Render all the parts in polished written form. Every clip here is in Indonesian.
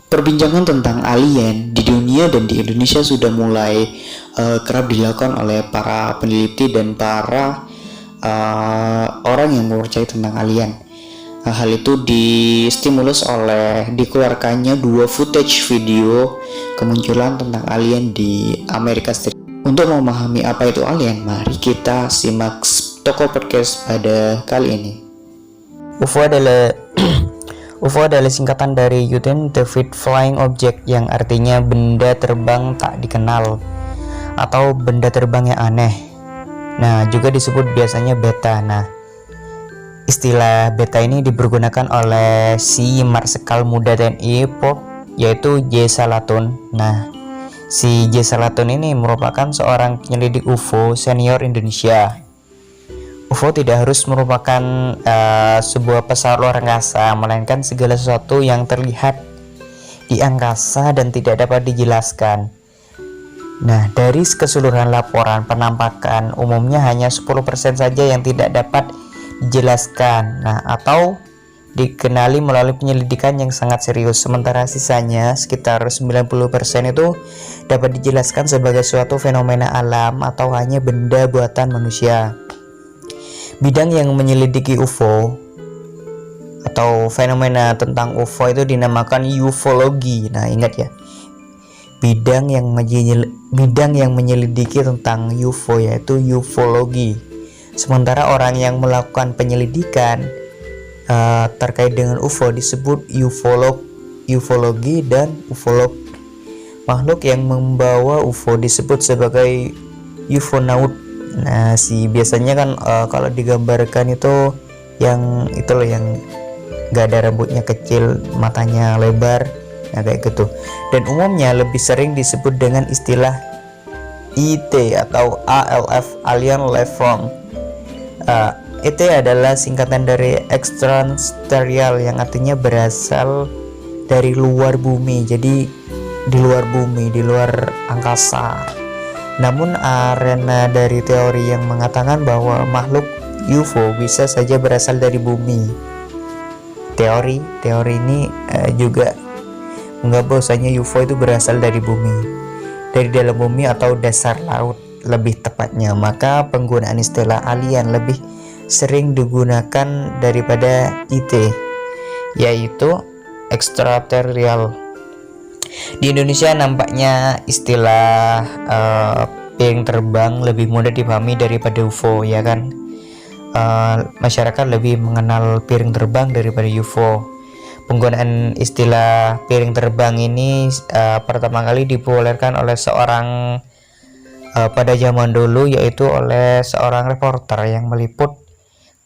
Perbincangan tentang alien di dunia dan di Indonesia sudah mulai kerap dilakukan oleh para peneliti dan para orang yang mempercayai tentang alien. Hal itu distimulus oleh dikeluarkannya dua footage video kemunculan tentang alien di Amerika Serikat. Untuk memahami apa itu alien, mari kita simak Toko Podcast pada kali ini. UFO adalah UFO adalah singkatan dari Unidentified Flying Object, yang artinya benda terbang tak dikenal atau benda terbang yang aneh. Nah, juga disebut biasanya beta. Nah, istilah beta ini dipergunakan oleh si Marsikal Muda TNI Polk, yaitu J. Salatun. Nah, si J. Salatun ini merupakan seorang penyelidik UFO senior Indonesia. UFO tidak harus merupakan sebuah pesawat luar angkasa, melainkan segala sesuatu yang terlihat di angkasa dan tidak dapat dijelaskan. Nah, dari keseluruhan laporan penampakan, umumnya hanya 10% saja yang tidak dapat dijelaskan, atau dikenali melalui penyelidikan yang sangat serius. Sementara sisanya, sekitar 90% itu dapat dijelaskan sebagai suatu fenomena alam atau hanya benda buatan manusia. Bidang yang menyelidiki UFO atau fenomena tentang UFO itu dinamakan ufologi. Nah, ingat ya, bidang yang menyelidiki tentang UFO yaitu ufologi. Sementara orang yang melakukan penyelidikan terkait dengan UFO disebut ufologi dan ufolog. Makhluk yang membawa UFO disebut sebagai ufonaut. Nah, biasanya kan kalau digambarkan itu yang gak ada rambutnya, kecil, matanya lebar, nah kayak gitu. Dan umumnya lebih sering disebut dengan istilah ET atau ALF, Alien Life Form. ET adalah singkatan dari extraterrestrial, yang artinya berasal dari luar bumi, jadi di luar bumi, di luar angkasa. Namun arena dari teori yang mengatakan bahwa makhluk UFO bisa saja berasal dari bumi. Teori ini juga menganggap bahwasanya UFO itu berasal dari bumi, dari dalam bumi atau dasar laut lebih tepatnya. Maka penggunaan istilah alien lebih sering digunakan daripada ET, yaitu extraterrestrial. Di Indonesia nampaknya istilah piring terbang lebih mudah dipahami daripada UFO, ya kan? Masyarakat lebih mengenal piring terbang daripada UFO. Penggunaan istilah piring terbang ini pertama kali dipopulerkan oleh seorang pada zaman dulu, yaitu oleh seorang reporter yang meliput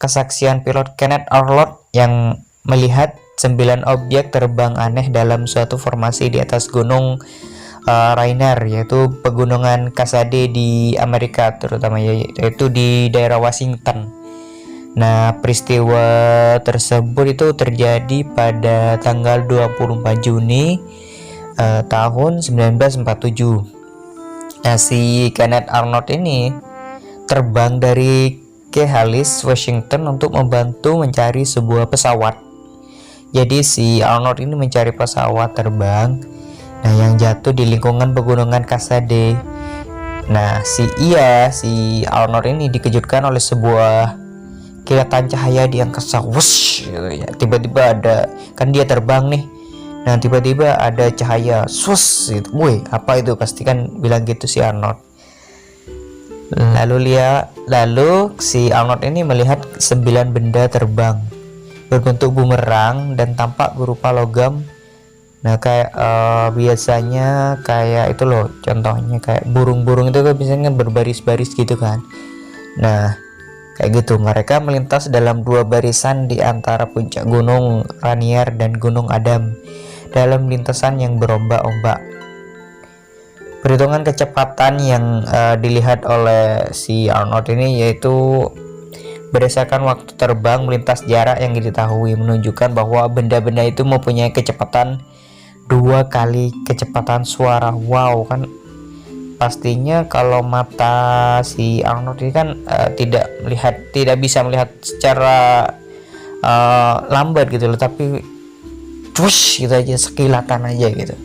kesaksian pilot Kenneth Arnold yang melihat 9 objek terbang aneh dalam suatu formasi di atas gunung Rainier, yaitu pegunungan Cascade di Amerika, terutama yaitu di daerah Washington. Nah, peristiwa tersebut itu terjadi pada tanggal 24 Juni tahun 1947. Nah, si Kenneth Arnold ini terbang dari Kehalis, Washington untuk membantu mencari sebuah pesawat. Jadi si Arnold ini mencari pesawat terbang, yang jatuh di lingkungan pegunungan Cascade. Nah, si Arnold ini dikejutkan oleh sebuah kilatan cahaya di angkasa. Wush, gitu ya. Tiba-tiba ada, kan dia terbang nih. Nah, tiba-tiba ada cahaya. Wush, gitu. Wih, apa itu? Pasti kan bilang gitu si Arnold. Lalu si Arnold ini melihat 9 benda terbang berbentuk bumerang dan tampak berupa logam. Nah, kayak biasanya kayak itu loh, contohnya kayak burung-burung itu kan biasanya berbaris-baris gitu kan. Nah, kayak gitu. Mereka melintas dalam 2 barisan di antara puncak gunung Rainier dan gunung Adam dalam lintasan yang berombak-ombak. Perhitungan kecepatan yang dilihat oleh si Arnold ini yaitu berdasarkan waktu terbang melintas jarak yang diketahui, menunjukkan bahwa benda-benda itu mempunyai kecepatan 2 kali kecepatan suara. Wow, kan pastinya kalau mata si Arnold ini kan tidak bisa melihat secara lambat gitu loh, tapi wush gitu aja, sekilatan aja gitu.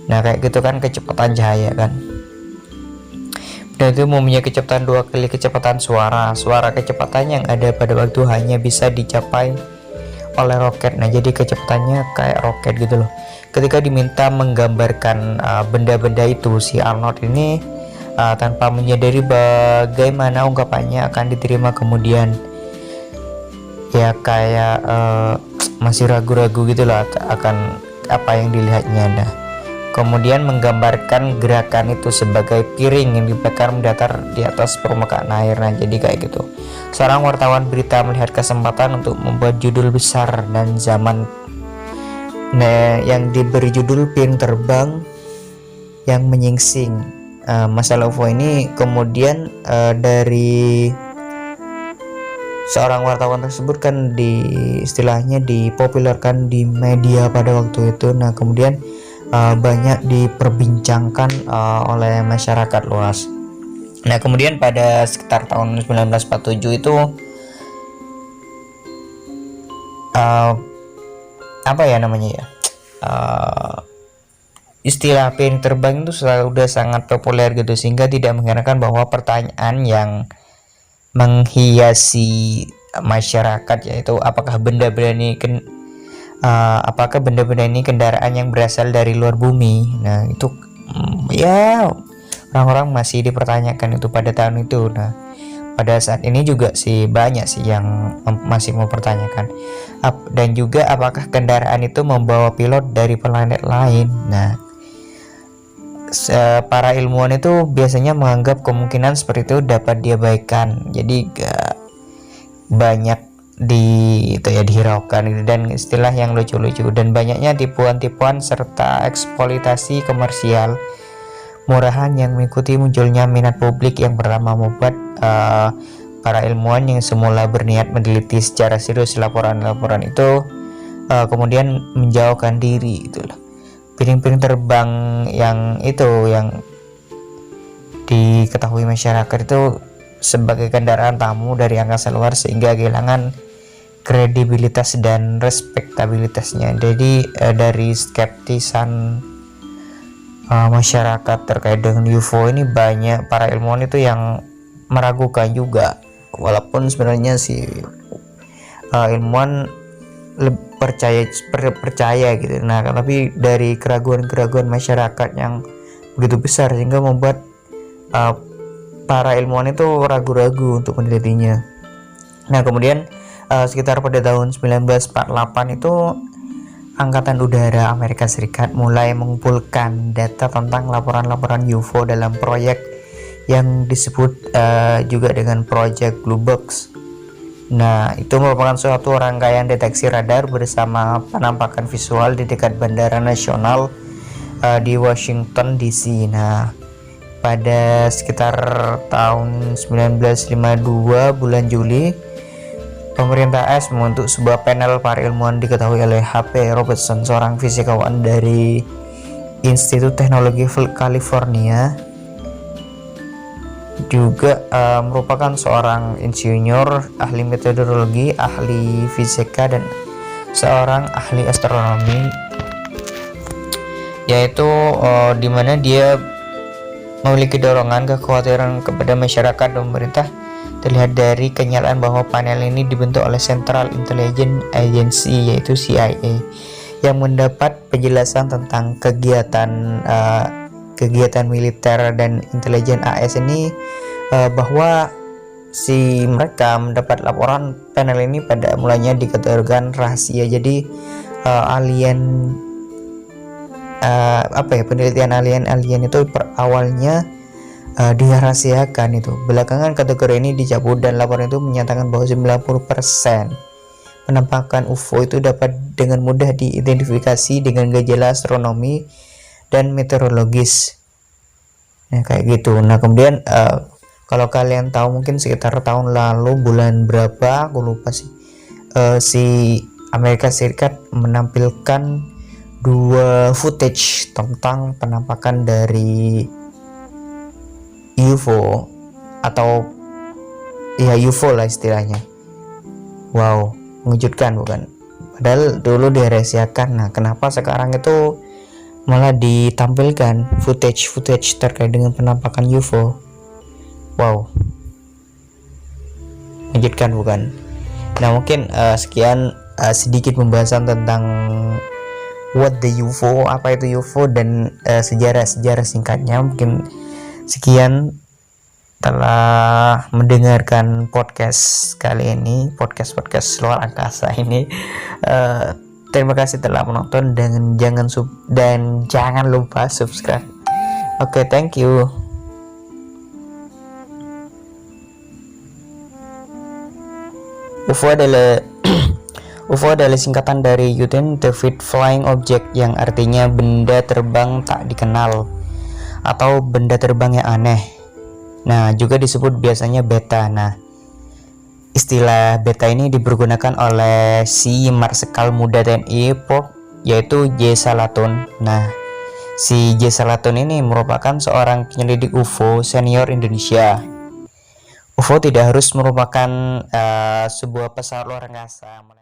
Nah kayak gitu kan kecepatan cahaya kan. Dan itu mempunyai kecepatan 2 kali kecepatan suara. Suara kecepatan yang ada pada waktu hanya bisa dicapai oleh roket. Nah jadi kecepatannya kayak roket gitu loh. Ketika diminta menggambarkan benda-benda itu, si Arnold ini tanpa menyadari bagaimana ungkapannya akan diterima kemudian. Ya kayak masih ragu-ragu gitu loh akan apa yang dilihatnya. Nah kemudian menggambarkan gerakan itu sebagai piring yang dibakar mendatar di atas permukaan air. Nah jadi kayak gitu, seorang wartawan berita melihat kesempatan untuk membuat judul besar dan zaman yang diberi judul piring terbang yang menyingsing. Masalah UFO ini kemudian dari seorang wartawan tersebut kan istilahnya dipopulerkan di media pada waktu itu. Nah kemudian banyak diperbincangkan oleh masyarakat luas. Nah kemudian pada sekitar tahun 1947 itu apa ya namanya ya, istilah piring terbang itu sudah sangat populer gitu, sehingga tidak mengherankan bahwa pertanyaan yang menghiasi masyarakat yaitu apakah benda-benda ini kendaraan yang berasal dari luar bumi. Nah itu ya orang-orang masih dipertanyakan itu pada tahun itu. Nah pada saat ini juga sih banyak sih yang masih mempertanyakan. Dan juga apakah kendaraan itu membawa pilot dari planet lain. Nah para ilmuwan itu biasanya menganggap kemungkinan seperti itu dapat diabaikan. Jadi gak banyak dihiraukan gitu, dan istilah yang lucu-lucu dan banyaknya tipuan-tipuan serta eksploitasi komersial murahan yang mengikuti munculnya minat publik yang pertama membuat para ilmuwan yang semula berniat meneliti secara serius laporan-laporan itu kemudian menjauhkan diri gitu loh. Piring-piring terbang yang diketahui masyarakat itu sebagai kendaraan tamu dari angkasa luar sehingga kehilangan kredibilitas dan respektabilitasnya. Jadi dari skeptisan masyarakat terkait dengan UFO ini, banyak para ilmuwan itu yang meragukan juga, walaupun sebenarnya si ilmuwan percaya gitu. Nah tapi dari keraguan-keraguan masyarakat yang begitu besar sehingga membuat para ilmuwan itu ragu-ragu untuk menelitinya. Nah kemudian sekitar pada tahun 1948 itu Angkatan Udara Amerika Serikat mulai mengumpulkan data tentang laporan-laporan UFO dalam proyek yang disebut juga dengan Project Blue Box. Nah itu merupakan suatu rangkaian deteksi radar bersama penampakan visual di dekat Bandara Nasional di Washington DC. Nah pada sekitar tahun 1952 bulan Juli, pemerintah AS membentuk sebuah panel para ilmuwan diketahui oleh H.P. Robertson, seorang fisikawan dari Institut Teknologi California, juga merupakan seorang insinyur, ahli metodologi, ahli fisika, dan seorang ahli astronomi, yaitu dimana dia memiliki dorongan kekhawatiran kepada masyarakat dan pemerintah terlihat dari kenyataan bahwa panel ini dibentuk oleh Central Intelligence Agency yaitu CIA yang mendapat penjelasan tentang kegiatan militer dan intelijen AS ini, bahwa mereka mendapat laporan panel ini pada mulanya dikategorikan rahasia. Jadi alien penelitian alien itu awalnya dirahasiakan itu. Belakangan kategori ini dicabut dan laporan itu menyatakan bahwa 90% penampakan UFO itu dapat dengan mudah diidentifikasi dengan gejala astronomi dan meteorologis. Nah kayak gitu. Nah kemudian kalau kalian tahu mungkin sekitar tahun lalu bulan berapa aku lupa sih, si Amerika Serikat menampilkan 2 footage tentang penampakan dari UFO atau ya UFO lah istilahnya. Wow, mengejutkan bukan? Padahal dulu dirahasiakan. Nah, kenapa sekarang itu malah ditampilkan footage terkait dengan penampakan UFO? Wow, mengejutkan bukan? Nah, mungkin sekian sedikit pembahasan tentang what the UFO, apa itu UFO, dan sejarah singkatnya. Mungkin sekian telah mendengarkan podcast kali ini, podcast luar angkasa ini. Terima kasih telah menonton, dan jangan lupa subscribe. Oke, thank you. UFO adalah singkatan dari Unidentified Flying Object, yang artinya benda terbang tak dikenal atau benda terbang yang aneh. Nah, juga disebut biasanya beta. Nah, istilah beta ini dipergunakan oleh si Marsikal Muda TNI Polk, yaitu J. Salaton. Nah, si J. Salaton ini merupakan seorang penyelidik UFO senior Indonesia. UFO tidak harus merupakan sebuah pesawat luar angkasa.